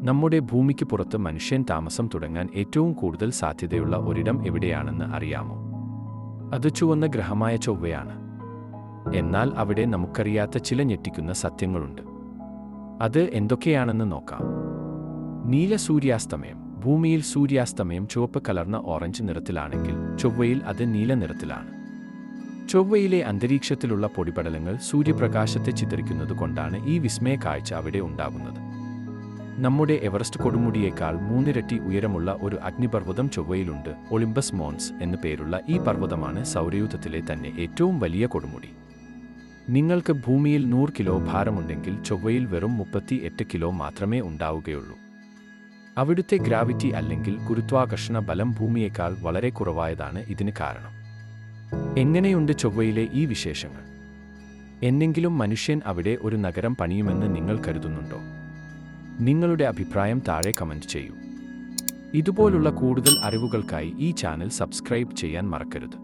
നമ്മുടെ ഭൂമിക്ക് പുറത്ത് മനുഷ്യൻ താമസം തുടങ്ങാൻ ഏറ്റവും കൂടുതൽ സാധ്യതയുള്ള ഒരിടം എവിടെയാണെന്ന് അറിയാമോ? അത് ചുവന്ന ഗ്രഹമായ ചൊവ്വയാണ്. എന്നാൽ അവിടെ നമുക്കറിയാത്ത ചില ഞെട്ടിക്കുന്ന സത്യങ്ങളുണ്ട്. അത് എന്തൊക്കെയാണെന്ന് നോക്കാം. നീല സൂര്യാസ്തമയം. ഭൂമിയിൽ സൂര്യാസ്തമയം ചുവപ്പ് കലർന്ന ഓറഞ്ച് നിറത്തിലാണെങ്കിൽ ചൊവ്വയിൽ അത് നീല നിറത്തിലാണ്. ചൊവ്വയിലെ അന്തരീക്ഷത്തിലുള്ള പൊടിപടലങ്ങൾ സൂര്യപ്രകാശത്തെ ചിതറിക്കുന്നതുകൊണ്ടാണ് ഈ വിസ്മയ കാഴ്ച അവിടെ ഉണ്ടാകുന്നത്. നമ്മുടെ എവറസ്റ്റ് കൊടുമുടിയേക്കാൾ 3 ഇരട്ടി ഉയരമുള്ള ഒരു അഗ്നിപർവ്വതം ചൊവ്വയിലുണ്ട്. ഒളിമ്പസ് മോൺസ് എന്നു പേരുള്ള ഈ പർവ്വതമാണ് സൗരയൂഥത്തിലെ തന്നെ ഏറ്റവും വലിയ കൊടുമുടി. നിങ്ങൾക്ക് ഭൂമിയിൽ 100 കിലോ ഭാരമുണ്ടെങ്കിൽ ചൊവ്വയിൽ വെറും 38 കിലോ മാത്രമേ ഉണ്ടാവുകയുള്ളൂ. അവിടുത്തെ ഗ്രാവിറ്റി അല്ലെങ്കിൽ ഗുരുത്വാകർഷണ ബലം ഭൂമിയേക്കാൾ വളരെ കുറവായതാണ് ഇതിന് കാരണം. എങ്ങനെയുണ്ട് ചൊവ്വയിലെ ഈ വിശേഷങ്ങൾ? എന്നെങ്കിലും മനുഷ്യൻ അവിടെ ഒരു നഗരം പണിയുമെന്ന് നിങ്ങൾ കരുതുന്നുണ്ടോ? നിങ്ങളുടെ അഭിപ്രായം താഴെ കമന്റ് ചെയ്യൂ. ഇതുപോലുള്ള കൂടുതൽ അറിവുകൾക്കായി ഈ ചാനൽ സബ്സ്ക്രൈബ് ചെയ്യാൻ മറക്കരുത്.